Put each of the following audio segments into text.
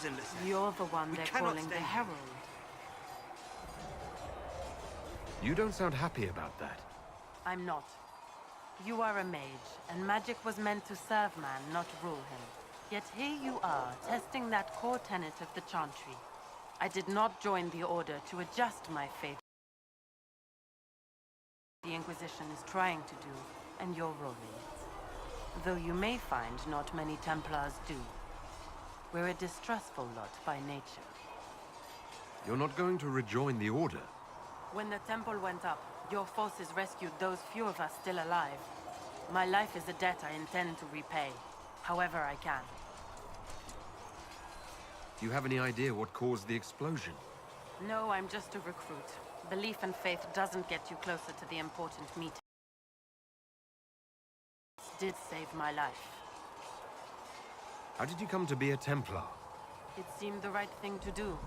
reasonless. You're the one they're calling the Herald. You don't sound happy about that. I'm not. You are a mage, and magic was meant to serve man, not rule him. Yet here you are, testing that core tenet of the Chantry. I did not join the Order to adjust my faith. The Inquisition is trying to do, and you're rolling it. Though you may find not many Templars do. We're a distrustful lot by nature. You're not going to rejoin the Order? When the temple went up, your forces rescued those few of us still alive. My life is a debt I intend to repay, however I can. Do you have any idea what caused the explosion? No, I'm just a recruit. Belief and faith doesn't get you closer to the important meeting. It did save my life. How did you come to be a Templar? It seemed the right thing to do.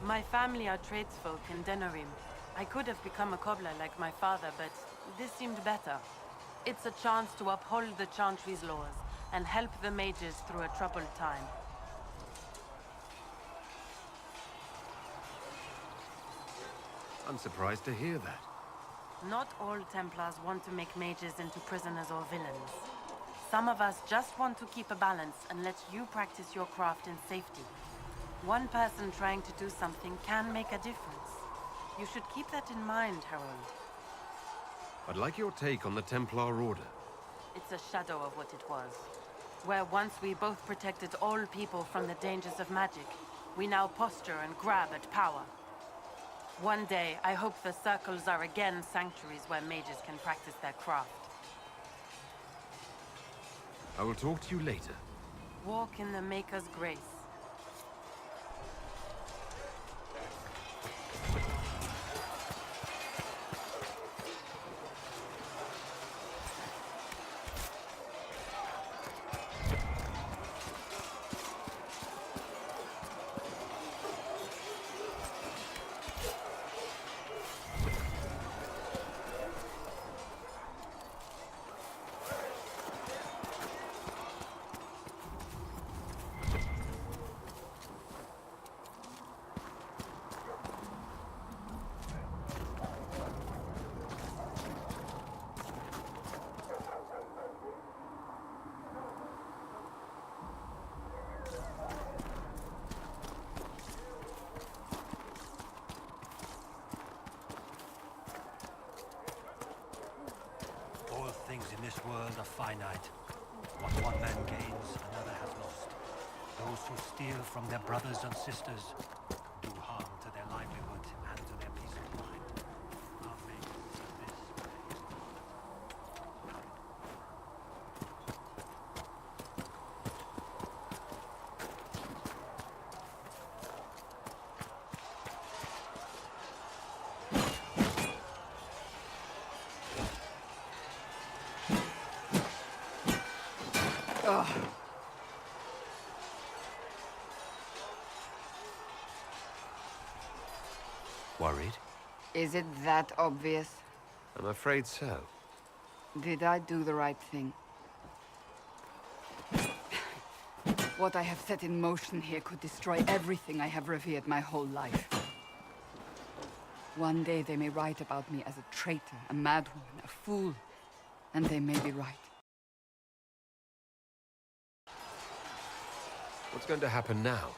My family are tradesfolk in Denerim. I could have become a cobbler like my father, but this seemed better. It's a chance to uphold the Chantry's laws and help the mages through a troubled time. I'm surprised to hear that. Not all Templars want to make mages into prisoners or villains. Some of us just want to keep a balance and let you practice your craft in safety. One person trying to do something can make a difference. You should keep that in mind, Harold. I'd like your take on the Templar Order. It's a shadow of what it was. Where once we both protected all people from the dangers of magic, we now posture and grab at power. One day, I hope the circles are again sanctuaries where mages can practice their craft. I will talk to you later. Walk in the Maker's grace. Things in this world are finite. What one man gains, another has lost. Those who steal from their brothers and sisters do harm to their livelihood and to their peace of mind. Our mages of this Worried? Is it that obvious? I'm afraid so. Did I do the right thing? What I have set in motion here could destroy everything I have revered my whole life. One day they may write about me as a traitor, a madwoman, a fool. And they may be right. What's going to happen now?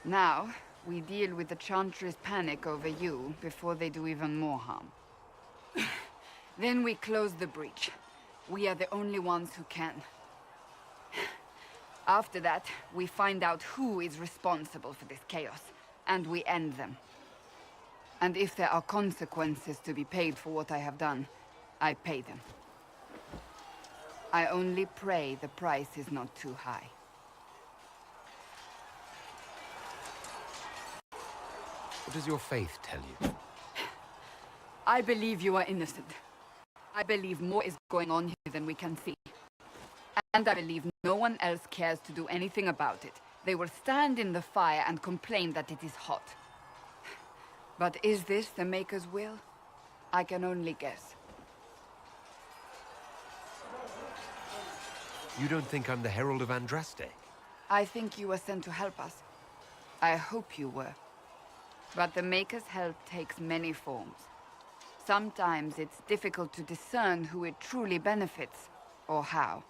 Now, we deal with the Chantry's panic over you before they do even more harm. Then we close the breach. We are the only ones who can. After that, we find out who is responsible for this chaos, and we end them. And if there are consequences to be paid for what I have done, I pay them. I only pray the price is not too high. What does your faith tell you? I believe you are innocent. I believe more is going on here than we can see. And I believe no one else cares to do anything about it. They will stand in the fire and complain that it is hot. But is this the Maker's will? I can only guess. You don't think I'm the Herald of Andraste? I think you were sent to help us. I hope you were. But the Maker's help takes many forms. Sometimes it's difficult to discern who it truly benefits, or how.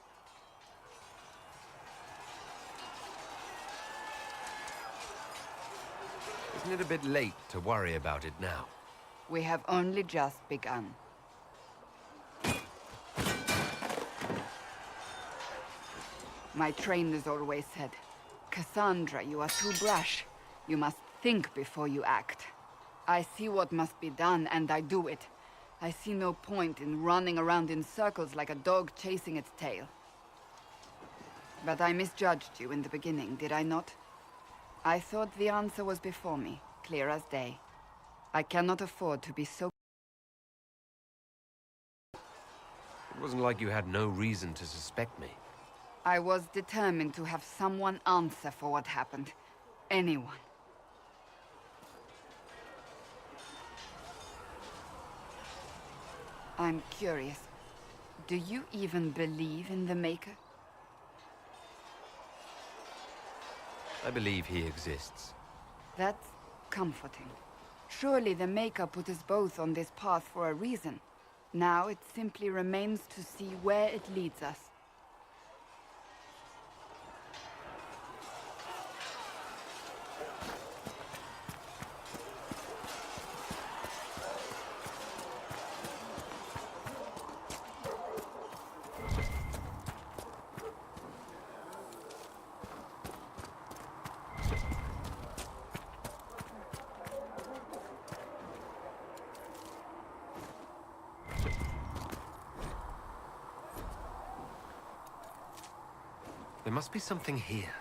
Isn't it a bit late to worry about it now? We have only just begun. My trainers always said, Cassandra, you are too brash. You must think before you act. I see what must be done, and I do it. I see no point in running around in circles like a dog chasing its tail. But I misjudged you in the beginning, did I not? I thought the answer was before me, clear as day. I cannot afford to be so... It wasn't like you had no reason to suspect me. I was determined to have someone answer for what happened. Anyone. I'm curious. Do you even believe in the Maker? I believe he exists. That's comforting. Surely the Maker put us both on this path for a reason. Now it simply remains to see where it leads us. There must be something here.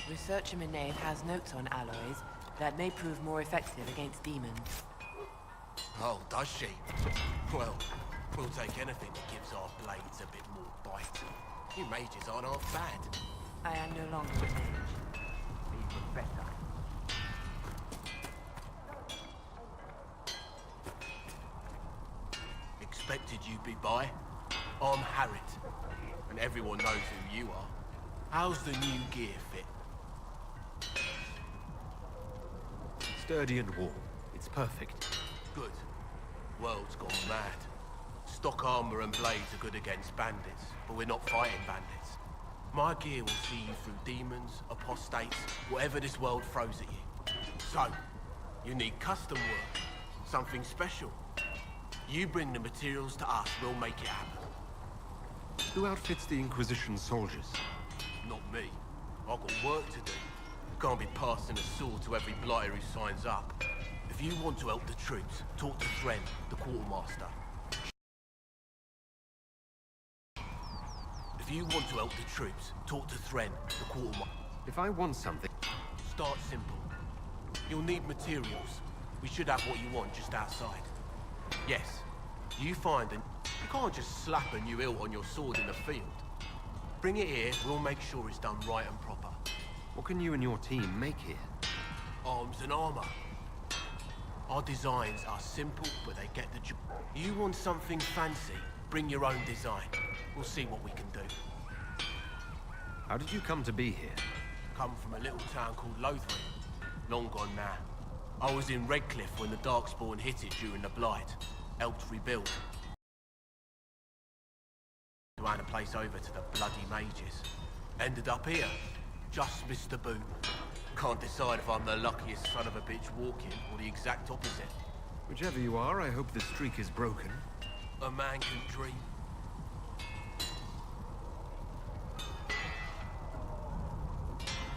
Research in Nave has notes on alloys that may prove more effective against demons. Oh, does she? Well, we'll take anything that gives our blades a bit more bite. You mages aren't half bad. I am no longer a mage. Even better. Expected you'd be by. I'm Harriet, and everyone knows who you are. How's the new gear fit? Sturdy and warm. It's perfect. Good. World's gone mad. Stock armor and blades are good against bandits, but we're not fighting bandits. My gear will see you through demons, apostates, whatever this world throws at you. So, you need custom work, something special. You bring the materials to us, we'll make it happen. Who outfits the Inquisition soldiers? Not me. I've got work to do. Can't be passing a sword to every blighter who signs up. If you want to help the troops, talk to Thren, the quartermaster. If I want something... Start simple. You'll need materials. We should have what you want just outside. Yes, you find and you can't just slap a new hilt on your sword in the field. Bring it here, we'll make sure it's done right and proper. What can you and your team make here? Arms and armor. Our designs are simple, but they get the job. You want something fancy, bring your own design. We'll see what we can do. How did you come to be here? Come from a little town called Lothring. Long gone now. I was in Redcliffe when the Darkspawn hit it during the Blight. Helped rebuild. To hand a place over to the bloody mages. Ended up here. Just missed the boot. Can't decide if I'm the luckiest son of a bitch walking or the exact opposite. Whichever you are, I hope the streak is broken. A man can dream.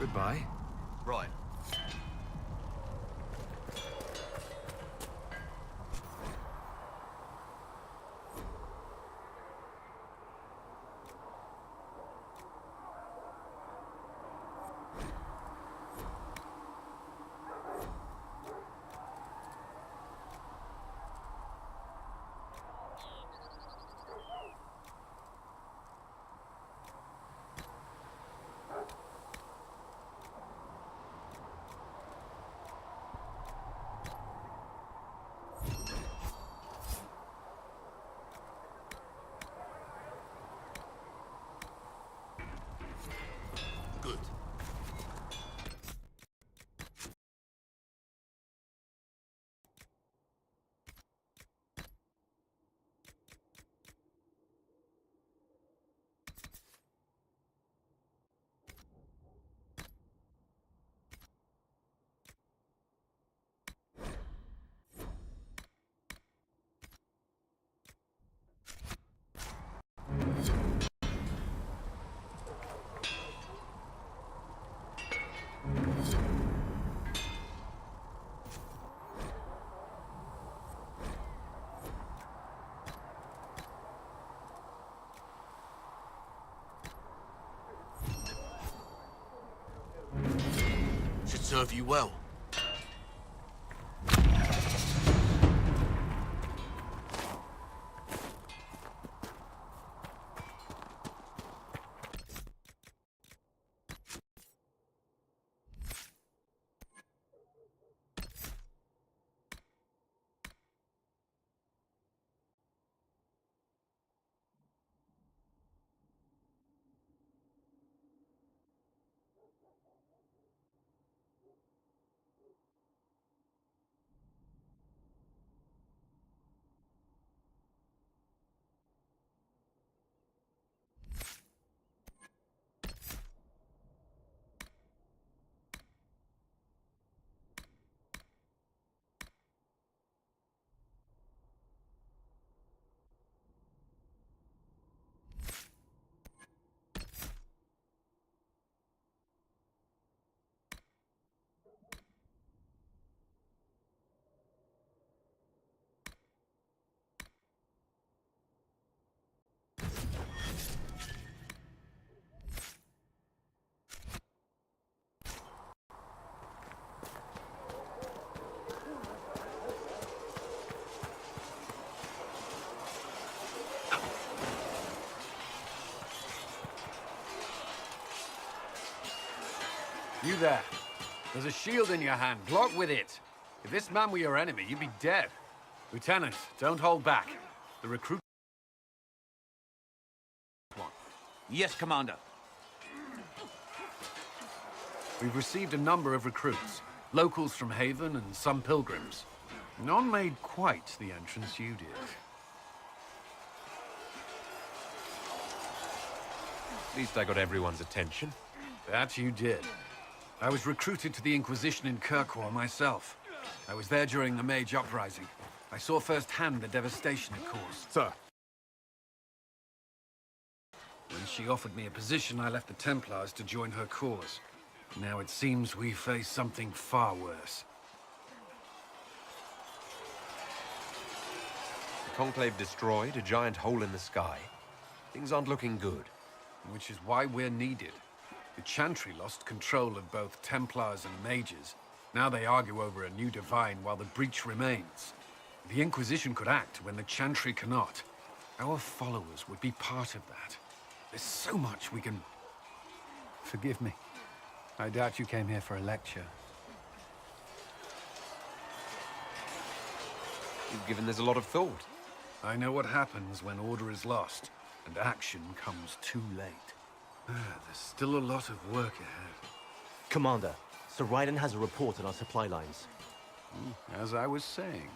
Goodbye. Right. Good. Should serve you well. You there. There's a shield in your hand. Block with it. If this man were your enemy, you'd be dead. Lieutenant, don't hold back. The recruit... Yes, Commander. We've received a number of recruits. Locals from Haven and some pilgrims. None made quite the entrance you did. At least I got everyone's attention. That you did. I was recruited to the Inquisition in Kirkwall myself. I was there during the Mage Uprising. I saw firsthand the devastation it caused. Sir. When she offered me a position, I left the Templars to join her cause. Now it seems we face something far worse. The Conclave destroyed, a giant hole in the sky. Things aren't looking good. Which is why we're needed. The Chantry lost control of both Templars and Mages. Now they argue over a new divine while the breach remains. The Inquisition could act when the Chantry cannot. Our followers would be part of that. There's so much we can... Forgive me. I doubt you came here for a lecture. You've given this a lot of thought. I know what happens when order is lost, and action comes too late. There's still a lot of work ahead. Commander, Sir Raiden has a report on our supply lines. As I was saying.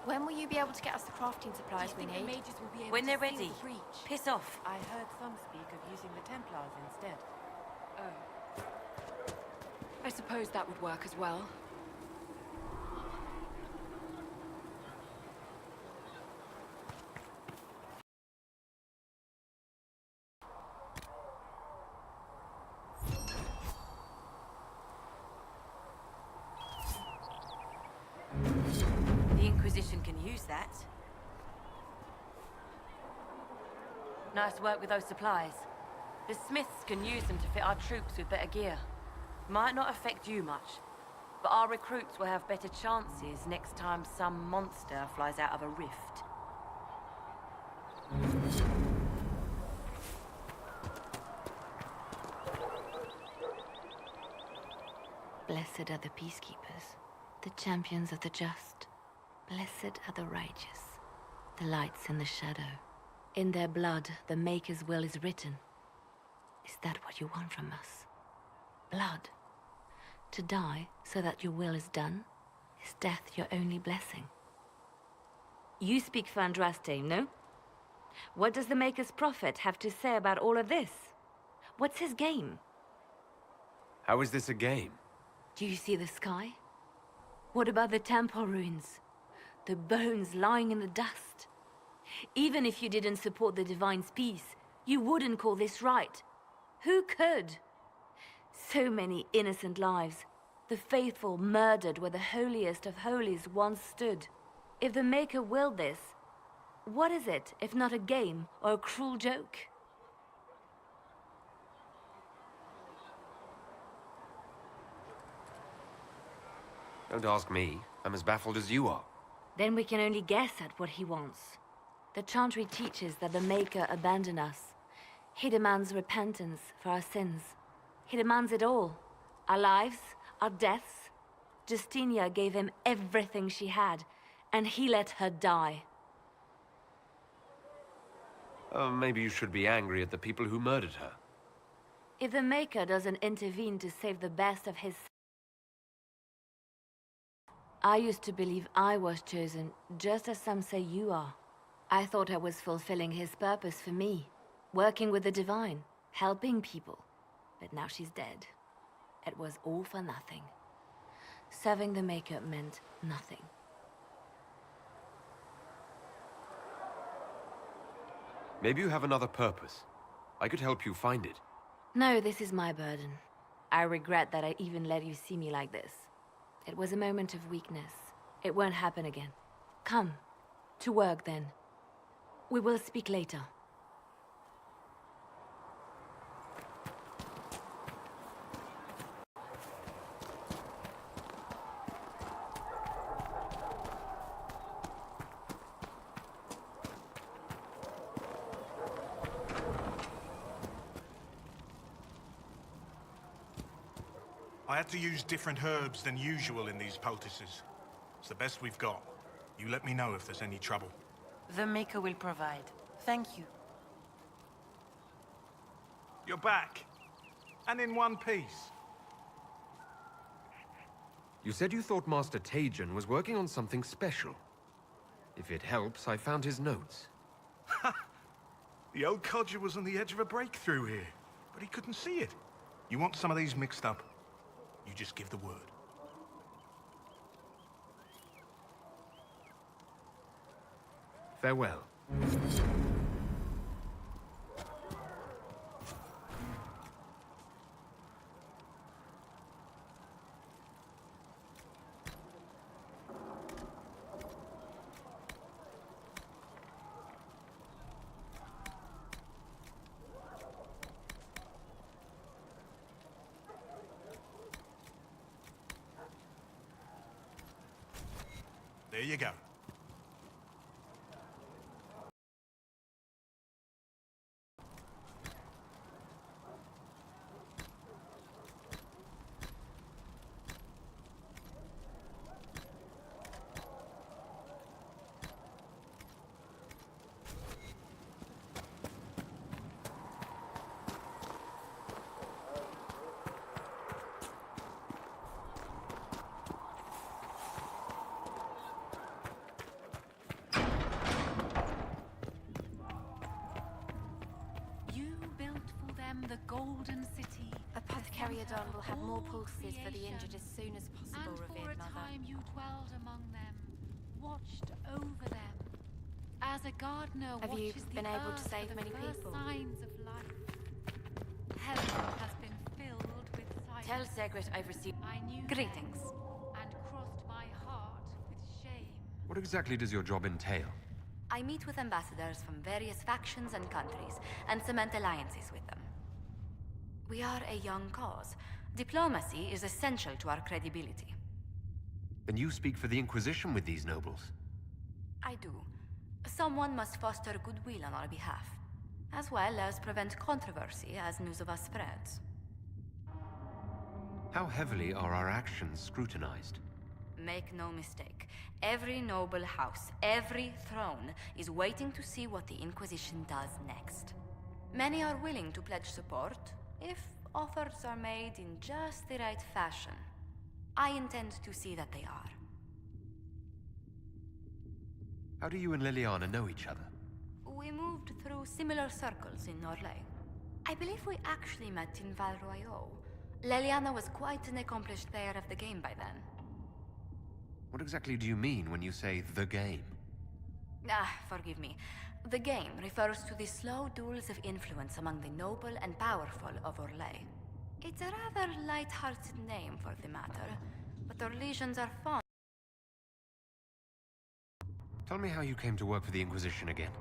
When will you be able to get us the crafting supplies we need? Mages will be able When to they're seal ready. the breach. Piss off. I heard some speak of using the Templars instead. Oh. I suppose that would work as well. The Inquisition can use that. Nice work with those supplies. The Smiths can use them to fit our troops with better gear. Might not affect you much, but our recruits will have better chances next time some monster flies out of a rift. Blessed are the peacekeepers, the champions of the just. Blessed are the righteous, the lights in the shadow. In their blood, the Maker's will is written. Is that what you want from us? Blood? To die so that your will is done? Is death your only blessing? You speak for Andraste, no? What does the Maker's prophet have to say about all of this? What's his game? How is this a game? Do you see the sky? What about the temple ruins? The bones lying in the dust? Even if you didn't support the Divine's peace, you wouldn't call this right. Who could? So many innocent lives. The faithful murdered where the holiest of holies once stood. If the Maker willed this, what is it if not a game or a cruel joke? Don't ask me. I'm as baffled as you are. Then we can only guess at what he wants. The Chantry teaches that the Maker abandoned us. He demands repentance for our sins. He demands it all. Our lives, our deaths. Justinia gave him everything she had, and he let her die. Maybe you should be angry at the people who murdered her. If the Maker doesn't intervene to save the best of his I used to believe I was chosen, just as some say you are. I thought I was fulfilling his purpose for me, working with the divine, helping people. But now she's dead. It was all for nothing. Serving the Maker meant nothing. Maybe you have another purpose. I could help you find it. No, this is my burden. I regret that I even let you see me like this. It was a moment of weakness. It won't happen again. Come. To work, then. We will speak later. I had to use different herbs than usual in these poultices. It's the best we've got. You let me know if there's any trouble. The Maker will provide. Thank you. You're back. And in one piece. You said you thought Master Tajan was working on something special. If it helps, I found his notes. The old codger was on the edge of a breakthrough here, but he couldn't see it. You want some of these mixed up? You just give the word. Farewell. There you go. The golden city. Apothecary Adon will have more pulses for the injured as soon as possible, revered mother. For a time you dwelled among them, watched over them, as a gardener Have you watches been the able to earth save for the many first people? signs of life. Heaven has been filled with silence. Tell Segret I've received I knew greetings. and crossed my heart with shame. What exactly does your job entail? I meet with ambassadors from various factions and countries and cement alliances with them. We are a young cause. Diplomacy is essential to our credibility. Then you speak for the Inquisition with these nobles? I do. Someone must foster goodwill on our behalf, as well as prevent controversy as news of us spreads. How heavily are our actions scrutinized? Make no mistake. Every noble house, every throne, is waiting to see what the Inquisition does next. Many are willing to pledge support, if offers are made in just the right fashion. I intend to see that they are. How do you and Liliana know each other? We moved through similar circles in Norlay. I believe we actually met in Val Royeaux. Liliana was quite an accomplished player of the game by then. What exactly do you mean when you say the game? Forgive me. The game refers to the slow duels of influence among the noble and powerful of Orlais. It's a rather light-hearted name for the matter, but our legions are fond. Tell me how you came to work for the Inquisition again.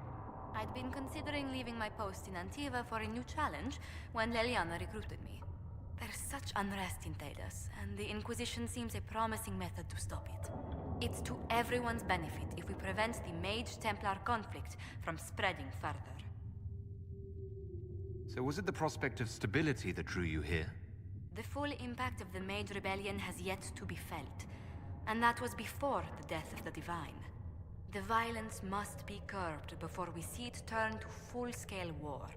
I'd been considering leaving my post in Antiva for a new challenge when Liliana recruited me. There's such unrest in Thedas, and the Inquisition seems a promising method to stop it. It's to everyone's benefit if we prevent the Mage-Templar conflict from spreading further. So was it the prospect of stability that drew you here? The full impact of the Mage Rebellion has yet to be felt, and that was before the death of the Divine. The violence must be curbed before we see it turn to full-scale war.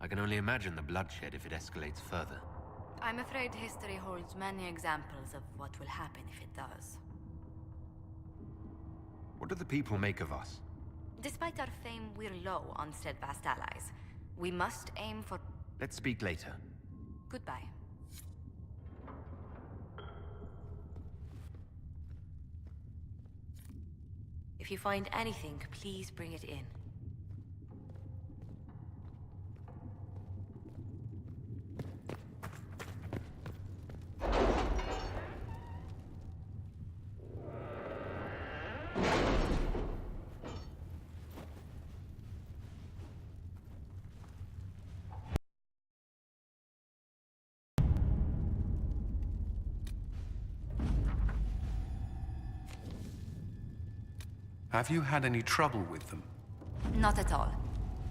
I can only imagine the bloodshed if it escalates further. I'm afraid history holds many examples of what will happen if it does. What do the people make of us? Despite our fame, we're low on steadfast allies. We must aim for... Let's speak later. Goodbye. If you find anything, please bring it in. Have you had any trouble with them? Not at all.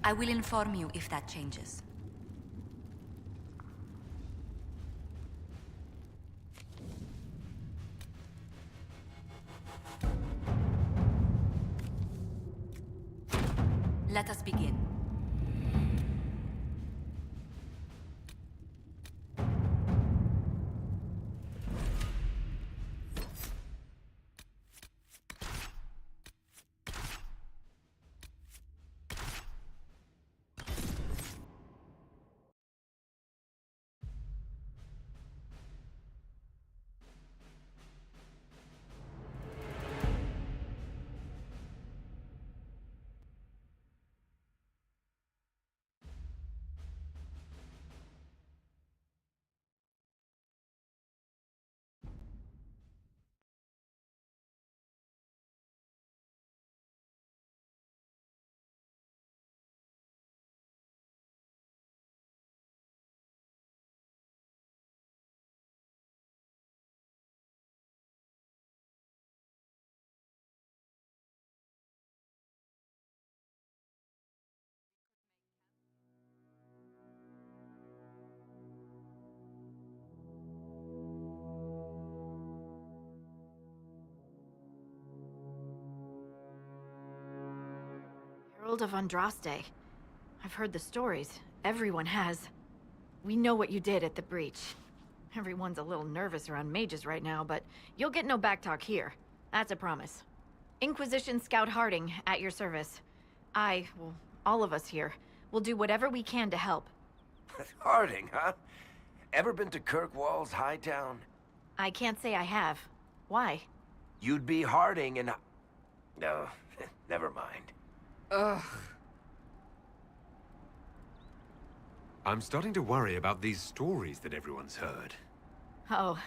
I will inform you if that changes. Let us begin. Herald of Andraste. I've heard the stories. Everyone has. We know what you did at the breach. Everyone's a little nervous around mages right now, but you'll get no backtalk here. That's a promise. Inquisition Scout Harding, at your service. Well, all of us here, will do whatever we can to help. Harding, huh? Ever been to Kirkwall's Hightown? I can't say I have. Why? You'd be Harding and... No, never mind. Ugh. I'm starting to worry about these stories that everyone's heard. Oh,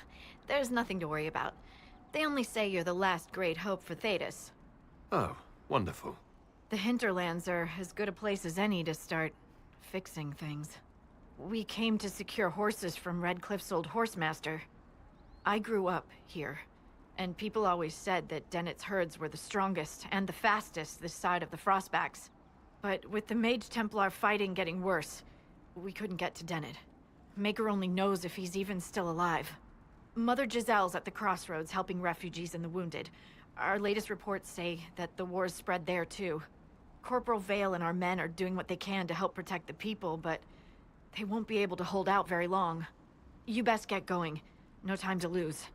there's nothing to worry about. They only say you're the last great hope for Thedas. Oh, wonderful. The hinterlands are as good a place as any to start fixing things. We came to secure horses from Redcliffe's old horsemaster. I grew up here, and people always said that Dennett's herds were the strongest and the fastest this side of the Frostbacks. But with the Mage Templar fighting getting worse, we couldn't get to Dennett. Maker only knows if he's even still alive. Mother Giselle's at the crossroads helping refugees and the wounded. Our latest reports say that the war's spread there too. Corporal Vale and our men are doing what they can to help protect the people, but they won't be able to hold out very long. You best get going. No time to lose.